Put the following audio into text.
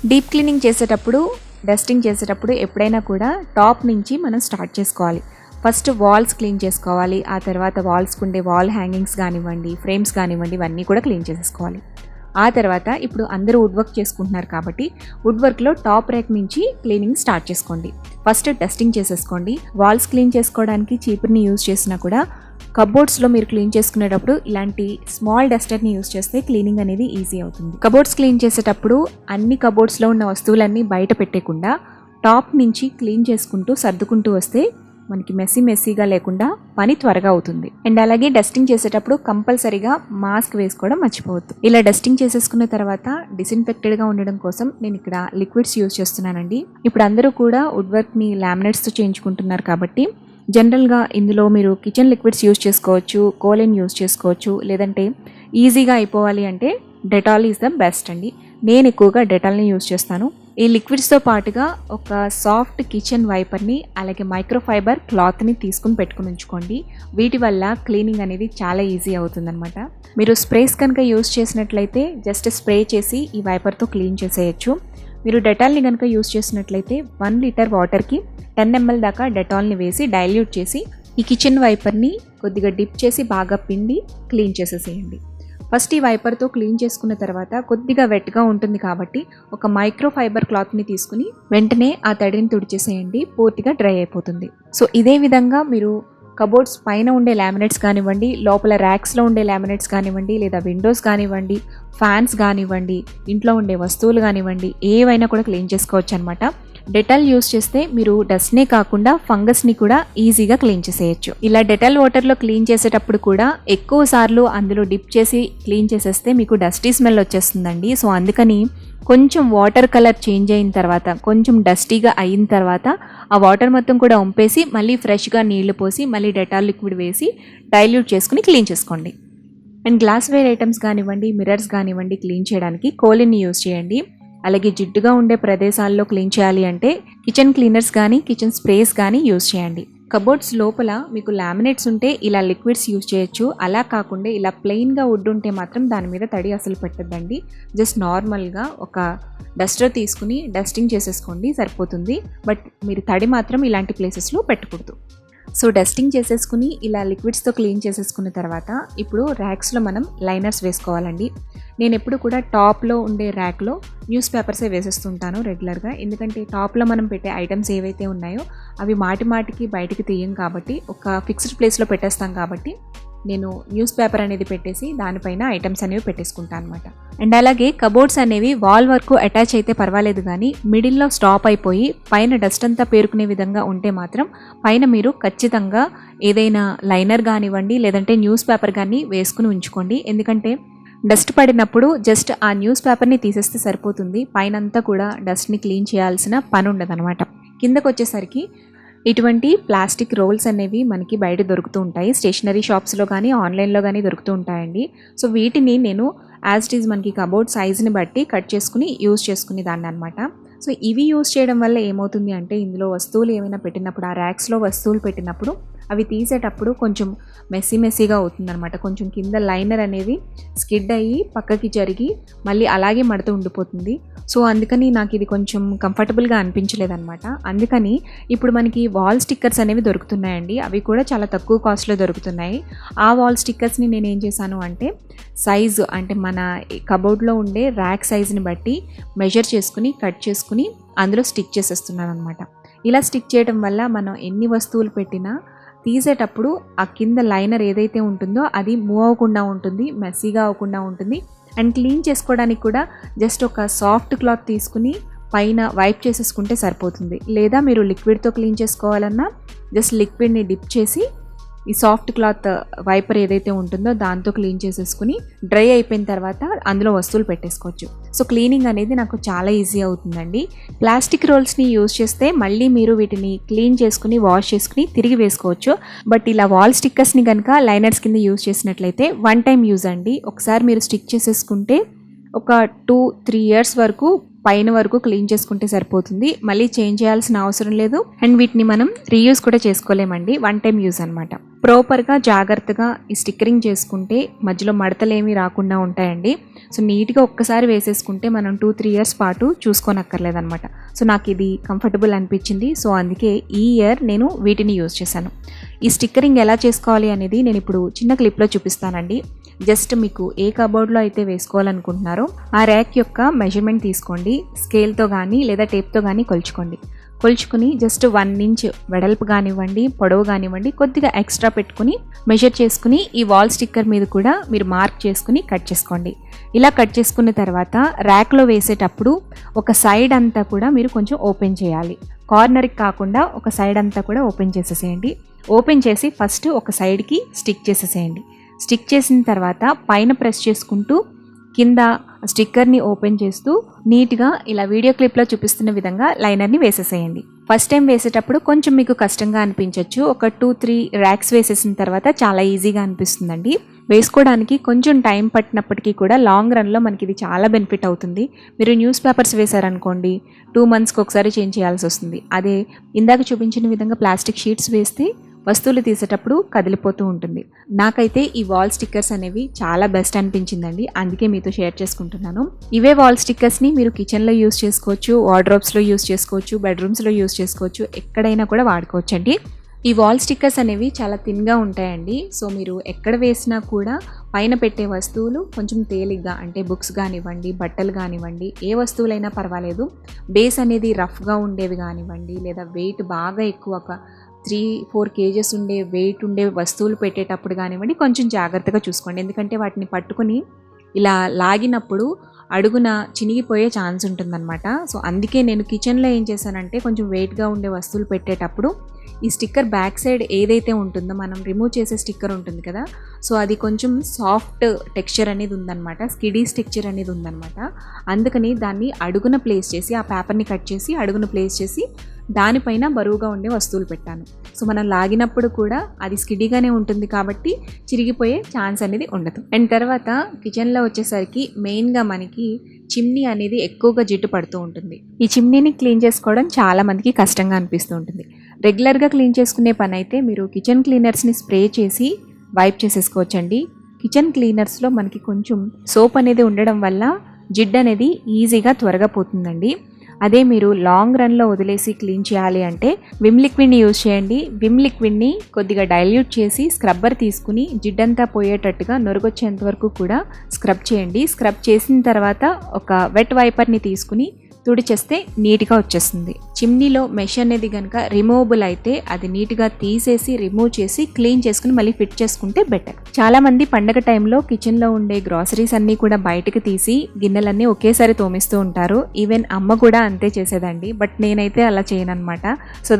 Deep cleaning చేసేటప్పుడు, dusting చేసేటప్పుడు ఎప్పుడైనా కూడా టాప్ నుంచి మనం స్టార్ట్ చేసుకోవాలి. ఫస్ట్ వాల్స్ క్లీన్ చేసుకోవాలి. ఆ తర్వాత వాల్స్కి ఉండే వాల్ హ్యాంగింగ్స్ కానివ్వండి, ఫ్రేమ్స్ కానివ్వండి, ఇవన్నీ కూడా క్లీన్ చేసేసుకోవాలి. ఆ తర్వాత ఇప్పుడు అందరూ వుడ్ వర్క్ చేసుకుంటున్నారు కాబట్టి వుడ్ వర్క్లో టాప్ ర్యాక్ నుంచి క్లీనింగ్ స్టార్ట్ చేసుకోండి. ఫస్ట్ డస్టింగ్ చేసేసుకోండి. వాల్స్ క్లీన్ చేసుకోవడానికి చీపుర్ని యూజ్ చేసినా కూడా కబోర్డ్స్లో మీరు క్లీన్ చేసుకునేటప్పుడు ఇలాంటి స్మాల్ డస్టర్ని యూజ్ చేస్తే క్లీనింగ్ అనేది ఈజీ అవుతుంది. కబోర్డ్స్ క్లీన్ చేసేటప్పుడు అన్ని కబోర్డ్స్లో ఉన్న వస్తువులన్నీ బయట పెట్టకుండా టాప్ నుంచి క్లీన్ చేసుకుంటూ సర్దుకుంటూ వస్తే మనకి మెస్సీగా లేకుండా పని త్వరగా అవుతుంది. అండ్ అలాగే డస్టింగ్ చేసేటప్పుడు కంపల్సరీగా మాస్క్ వేసుకోవడం మర్చిపోవద్దు. ఇలా డస్టింగ్ చేసేసుకున్న తర్వాత డిస్ఇన్ఫెక్టెడ్గా ఉండడం కోసం నేను ఇక్కడ లిక్విడ్స్ యూజ్ చేస్తున్నానండి. ఇప్పుడు అందరూ కూడా వుడ్ వర్క్ని లామినేట్స్తో చేయించుకుంటున్నారు కాబట్టి జనరల్గా ఇందులో మీరు కిచెన్ లిక్విడ్స్ యూజ్ చేసుకోవచ్చు, కోలిన్ యూజ్ చేసుకోవచ్చు, లేదంటే ఈజీగా అయిపోవాలి అంటే డెటాల్ ఈజ్ ద బెస్ట్ అండి. నేను ఎక్కువగా డెటాల్ని యూజ్ చేస్తాను. ఈ లిక్విడ్స్తో పాటుగా ఒక సాఫ్ట్ కిచెన్ వైపర్ని అలాగే మైక్రోఫైబర్ క్లాత్ని తీసుకుని పెట్టుకుని ఉంచుకోండి. వీటి వల్ల క్లీనింగ్ అనేది చాలా ఈజీ అవుతుందన్నమాట. మీరు స్ప్రేస్ కనుక యూజ్ చేసినట్లయితే జస్ట్ స్ప్రే చేసి ఈ వైపర్తో క్లీన్ చేసేయచ్చు. మీరు డెటాల్ని కనుక యూజ్ చేసినట్లయితే 1 లీటర్ వాటర్కి 10 ml దాకా డెటాల్ని వేసి డైల్యూట్ చేసి ఈ కిచెన్ వైపర్ని కొద్దిగా డిప్ చేసి బాగా పిండి క్లీన్ చేసేసేయండి. ఫస్ట్ ఈ వైపర్తో క్లీన్ చేసుకున్న తర్వాత కొద్దిగా వెట్గా ఉంటుంది కాబట్టి ఒక మైక్రోఫైబర్ క్లాత్ని తీసుకుని వెంటనే ఆ తడిని తుడిచేసేయండి. పూర్తిగా డ్రై అయిపోతుంది. సో ఇదే విధంగా మీరు కబోర్డ్స్ పైన ఉండే లామినేట్స్ కానివ్వండి, లోపల ర్యాక్స్లో ఉండే లామినేట్స్ కానివ్వండి, లేదా విండోస్ కానివ్వండి, ఫ్యాన్స్ కానివ్వండి, ఇంట్లో ఉండే వస్తువులు కానివ్వండి, ఏవైనా కూడా క్లీన్ చేసుకోవచ్చు అనమాట. డెటాల్ యూస్ చేస్తే మీరు డస్ట్నే కాకుండా ఫంగస్ని కూడా ఈజీగా క్లీన్ చేసేయచ్చు. ఇలా డెటాల్ వాటర్లో క్లీన్ చేసేటప్పుడు కూడా ఎక్కువ సార్లు అందులో డిప్ చేసి క్లీన్ చేసేస్తే మీకు డస్టీ స్మెల్ వచ్చేస్తుందండి. సో అందుకని కొంచెం వాటర్ కలర్ చేంజ్ అయిన తర్వాత, కొంచెం డస్టీగా అయిన తర్వాత ఆ వాటర్ మొత్తం కూడా వంపేసి మళ్ళీ ఫ్రెష్గా నీళ్లు పోసి మళ్ళీ డెటాల్ లిక్విడ్ వేసి డైల్యూట్ చేసుకుని క్లీన్ చేసుకోండి. అండ్ గ్లాస్వేర్ ఐటమ్స్ కానివ్వండి, మిర్రర్స్ కానివ్వండి క్లీన్ చేయడానికి కోలిన్ని యూజ్ చేయండి. అలాగే జిడ్డుగా ఉండే ప్రదేశాల్లో క్లీన్ చేయాలి అంటే కిచెన్ క్లీనర్స్ కానీ, కిచెన్ స్ప్రేస్ కానీ యూజ్ చేయండి. కబోర్డ్స్ లోపల మీకు లామినేట్స్ ఉంటే ఇలా లిక్విడ్స్ యూజ్ చేయొచ్చు. అలా కాకుండా ఇలా ప్లెయిన్గా వుడ్ ఉంటే మాత్రం దాని మీద తడి అసలు పెట్టద్దండి. జస్ట్ నార్మల్గా ఒక డస్టర్ తీసుకుని డస్టింగ్ చేసేసుకోండి, సరిపోతుంది. బట్ మీరు తడి మాత్రం ఇలాంటి ప్లేసెస్లో పెట్టకూడదు. సో డస్టింగ్ చేసేసుకుని ఇలా లిక్విడ్స్తో క్లీన్ చేసేసుకున్న తర్వాత ఇప్పుడు ర్యాక్స్లో మనం లైనర్స్ వేసుకోవాలండి. నేను ఎప్పుడు కూడా టాప్లో ఉండే ర్యాక్లో న్యూస్ పేపర్సే వేసేస్తుంటాను రెగ్యులర్గా. ఎందుకంటే టాప్లో మనం పెట్టే ఐటమ్స్ ఏవైతే ఉన్నాయో అవి మాటికి బయటికి తీయం కాబట్టి ఒక ఫిక్స్డ్ ప్లేస్లో పెట్టేస్తాం కాబట్టి నేను న్యూస్ పేపర్ అనేది పెట్టేసి దానిపైన ఐటమ్స్ అనేవి పెట్టేసుకుంటాను అనమాట. అండ్ అలాగే కబోర్డ్స్ అనేవి వాల్ వరకు అటాచ్ అయితే పర్వాలేదు, కానీ మిడిల్లో స్టాప్ అయిపోయి పైన డస్ట్ అంతా పేరుకునే విధంగా ఉంటే మాత్రం పైన మీరు ఖచ్చితంగా ఏదైనా లైనర్ కానివ్వండి, లేదంటే న్యూస్ పేపర్ కానీ వేసుకుని ఉంచుకోండి. ఎందుకంటే డస్ట్ పడినప్పుడు జస్ట్ ఆ న్యూస్ పేపర్ని తీసేస్తే సరిపోతుంది. పైనంతా కూడా డస్ట్ని క్లీన్ చేయాల్సిన పని ఉండదన్నమాట. కిందకు వచ్చేసరికి ఇటువంటి ప్లాస్టిక్ రోల్స్ అనేవి మనకి బయట దొరుకుతూ ఉంటాయి. స్టేషనరీ షాప్స్లో కానీ ఆన్లైన్లో కానీ దొరుకుతూ ఉంటాయండి. సో వీటిని నేను యాజ్ ఇట్ ఈజ్ మనకి కబోర్డ్ సైజ్ని బట్టి కట్ చేసుకుని యూజ్ చేసుకునే దాన్ని అనమాట. సో ఇవి యూజ్ చేయడం వల్ల ఏమవుతుంది అంటే ఇందులో వస్తువులు ఏమైనా పెట్టినప్పుడు, ఆ ర్యాక్స్లో వస్తువులు పెట్టినప్పుడు అవి తీసేటప్పుడు కొంచెం మెస్సీగా అవుతుందన్నమాట. కొంచెం కింద లైనర్ అనేది స్కిడ్ అయ్యి పక్కకి జరిగి మళ్ళీ అలాగే మడుతూ ఉండిపోతుంది. సో అందుకని నాకు ఇది కొంచెం కంఫర్టబుల్గా అనిపించలేదన్నమాట. అందుకని ఇప్పుడు మనకి వాల్ స్టిక్కర్స్ అనేవి దొరుకుతున్నాయండి. అవి కూడా చాలా తక్కువ కాస్ట్లో దొరుకుతున్నాయి. ఆ వాల్ స్టిక్కర్స్ని నేను ఏం చేశాను అంటే సైజు, అంటే మన కబోర్డ్లో ఉండే ర్యాక్ సైజుని బట్టి మెజర్ చేసుకుని కట్ చేసుకుని అందులో స్టిక్ చేసేస్తున్నాను అనమాట. ఇలా స్టిక్ చేయడం వల్ల మనం ఎన్ని వస్తువులు పెట్టినా తీసేటప్పుడు ఆ కింద లైనర్ ఏదైతే ఉంటుందో అది మూవ్ అవ్వకుండా ఉంటుంది, మెస్సీగా అవ్వకుండా ఉంటుంది. అండ్ క్లీన్ చేసుకోవడానికి కూడా జస్ట్ ఒక సాఫ్ట్ క్లాత్ తీసుకుని పైన వైప్ చేసేసుకుంటే సరిపోతుంది. లేదా మీరు లిక్విడ్తో క్లీన్ చేసుకోవాలన్నా జస్ట్ లిక్విడ్ని డిప్ చేసి ఈ సాఫ్ట్ క్లాత్ వైపర్ ఏదైతే ఉంటుందో దాంతో క్లీన్ చేసేసుకుని డ్రై అయిపోయిన తర్వాత అందులో వస్తువులు పెట్టేసుకోవచ్చు. సో క్లీనింగ్ అనేది నాకు చాలా ఈజీ అవుతుందండి. ప్లాస్టిక్ రోల్స్ని యూజ్ చేస్తే మళ్ళీ మీరు వీటిని క్లీన్ చేసుకుని వాష్ చేసుకుని తిరిగి వేసుకోవచ్చు. బట్ ఇలా వాల్ స్టిక్కర్స్ని కనుక లైనర్స్ కింద యూజ్ చేసినట్లయితే 1 టైం యూజ్ అండి. ఒకసారి మీరు స్టిక్ చేసేసుకుంటే ఒక 2-3 ఇయర్స్ వరకు పైన వరకు క్లీన్ చేసుకుంటే సరిపోతుంది. మళ్ళీ చేంజ్ చేయాల్సిన అవసరం లేదు. అండ్ వీటిని మనం రీయూజ్ కూడా చేసుకోలేమండి, 1 టైం యూజ్ అనమాట. ప్రాపర్గా జాగ్రత్తగా ఈ స్టిక్కరింగ్ చేసుకుంటే మధ్యలో మడతలేమీ రాకుండా ఉంటాయండి. సో నీట్గా ఒక్కసారి వేసేసుకుంటే మనం 2-3 ఇయర్స్ పాటు చూసుకోనక్కర్లేదనమాట. సో నాకు ఇది కంఫర్టబుల్ అనిపించింది. సో అందుకే ఈ ఇయర్ నేను వీటిని యూజ్ చేశాను. ఈ స్టిక్కరింగ్ ఎలా చేసుకోవాలి అనేది నేను ఇప్పుడు చిన్న క్లిప్లో చూపిస్తానండి. జస్ట్ మీకు ఏ కబోర్డ్లో అయితే వేసుకోవాలనుకుంటున్నారో ఆ ర్యాక్ యొక్క మెజర్మెంట్ తీసుకోండి. స్కేల్తో కానీ లేదా టేప్తో కానీ కొలుచుకుని జస్ట్ 1 ఇంచ్ వెడల్పు కానివ్వండి, పొడవు కానివ్వండి, కొద్దిగా ఎక్స్ట్రా పెట్టుకుని మెజర్ చేసుకుని ఈ వాల్ స్టిక్కర్ మీద కూడా మీరు మార్క్ చేసుకుని కట్ చేసుకోండి. ఇలా కట్ చేసుకున్న తర్వాత ర్యాక్లో వేసేటప్పుడు ఒక సైడ్ అంతా కూడా మీరు కొంచెం ఓపెన్ చేయాలి. కార్నర్కి కాకుండా ఒక సైడ్ అంతా కూడా ఓపెన్ చేసేసేయండి. ఓపెన్ చేసి ఫస్ట్ ఒక సైడ్కి స్టిక్ చేసేసేయండి. స్టిక్ చేసిన తర్వాత పైన ప్రెస్ చేసుకుంటూ కింద స్టిక్కర్ని ఓపెన్ చేస్తూ నీట్గా ఇలా వీడియో క్లిప్లో చూపిస్తున్న విధంగా లైనర్ని వేసేసేయండి. ఫస్ట్ టైం వేసేటప్పుడు కొంచెం మీకు కష్టంగా అనిపించవచ్చు. ఒక 2-3 ర్యాక్స్ వేసేసిన తర్వాత చాలా ఈజీగా అనిపిస్తుందండి. వేసుకోవడానికి కొంచెం టైం పట్టినప్పటికీ కూడా లాంగ్ రన్లో మనకి ఇది చాలా బెనిఫిట్ అవుతుంది. మీరు న్యూస్ పేపర్స్ వేశారనుకోండి, 2 మంత్స్కి ఒకసారి చేంజ్ చేయాల్సి వస్తుంది. అదే ఇందాక చూపించిన విధంగా ప్లాస్టిక్ షీట్స్ వేస్తే వస్తువులు తీసేటప్పుడు కదిలిపోతూ ఉంటుంది. నాకైతే ఈ వాల్ స్టిక్కర్స్ అనేవి చాలా బెస్ట్ అనిపించిందండి, అందుకే మీతో షేర్ చేసుకుంటున్నాను. ఇవే వాల్ స్టిక్కర్స్ని మీరు కిచెన్లో యూస్ చేసుకోవచ్చు, వార్డ్రోబ్స్లో యూస్ చేసుకోవచ్చు, బెడ్రూమ్స్లో యూస్ చేసుకోవచ్చు, ఎక్కడైనా కూడా వాడుకోవచ్చు అండి. ఈ వాల్ స్టిక్కర్స్ అనేవి చాలా థిన్గా ఉంటాయండి. సో మీరు ఎక్కడ వేసినా కూడా పైన పెట్టే వస్తువులు కొంచెం తేలిగ్గా, అంటే బుక్స్ కానివ్వండి, బట్టలు కానివ్వండి, ఏ వస్తువులైనా పర్వాలేదు, బేస్ అనేది రఫ్గా ఉండేవి కానివ్వండి, లేదా వెయిట్ బాగా ఎక్కువ 3-4 కేజెస్ ఉండే వెయిట్ ఉండే వస్తువులు పెట్టేటప్పుడు కానివ్వండి కొంచెం జాగ్రత్తగా చూసుకోండి. ఎందుకంటే వాటిని పట్టుకుని ఇలా లాగినప్పుడు అడుగున చినిగిపోయే ఛాన్స్ ఉంటుందన్నమాట. సో అందుకే నేను కిచెన్లో ఏం చేశానంటే కొంచెం వెయిట్గా ఉండే వస్తువులు పెట్టేటప్పుడు ఈ స్టిక్కర్ బ్యాక్ సైడ్ ఏదైతే ఉంటుందో మనం రిమూవ్ చేసే స్టిక్కర్ ఉంటుంది కదా, సో అది కొంచెం సాఫ్ట్ టెక్స్చర్ అనేది ఉందన్నమాట, స్కిడీ టెక్స్చర్ అనేది ఉందన్నమాట. అందుకని దాన్ని అడుగున ప్లేస్ చేసి ఆ పేపర్ని కట్ చేసి అడుగున ప్లేస్ చేసి దానిపైన బరువుగా ఉండే వస్తువులు పెట్టాను. సో మనం లాగినప్పుడు కూడా అది స్కిడీగానే ఉంటుంది కాబట్టి చిరిగిపోయే ఛాన్స్ అనేది ఉండదు. అండ్ తర్వాత కిచెన్లో వచ్చేసరికి మెయిన్గా మనకి చిమ్నీ అనేది ఎక్కువగా జిడ్డు పడుతూ ఉంటుంది. ఈ చిమ్నీని క్లీన్ చేసుకోవడం చాలా మందికి కష్టంగా అనిపిస్తూ ఉంటుంది. రెగ్యులర్గా క్లీన్ చేసుకునే పని అయితే మీరు కిచెన్ క్లీనర్స్ని స్ప్రే చేసి వైప్ చేసేసుకోవచ్చండి. కిచెన్ క్లీనర్స్లో మనకి కొంచెం సోప్ అనేది ఉండడం వల్ల జిడ్డు అనేది ఈజీగా త్వరగా పోతుందండి. అదే మీరు లాంగ్ రన్లో వదిలేసి క్లీన్ చేయాలి అంటే విమ్ లిక్విడ్ని యూజ్ చేయండి. విమ్ లిక్విడ్ని కొద్దిగా డైల్యూట్ చేసి స్క్రబ్బర్ తీసుకుని జిడ్డంతా పోయేటట్టుగా నొరగొచ్చేంత వరకు కూడా స్క్రబ్ చేయండి. స్క్రబ్ చేసిన తర్వాత ఒక వెట్ వైపర్ని తీసుకుని తుడిచేస్తే నీట్గా వచ్చేస్తుంది. చిమ్నీలో మెష్ అనేది కనుక రిమూవబుల్ అయితే అది నీట్గా తీసేసి రిమూవ్ చేసి క్లీన్ చేసుకుని మళ్ళీ ఫిట్ చేసుకుంటే బెటర్. చాలామంది పండగ టైంలో కిచెన్లో ఉండే గ్రాసరీస్ అన్నీ కూడా బయటకు తీసి గిన్నెలన్నీ ఒకేసారి తోమిస్తూ ఉంటారు. ఈవెన్ అమ్మ కూడా అంతే చేసేదండి, బట్ నేనైతే అలా చేయను అనమాట. సో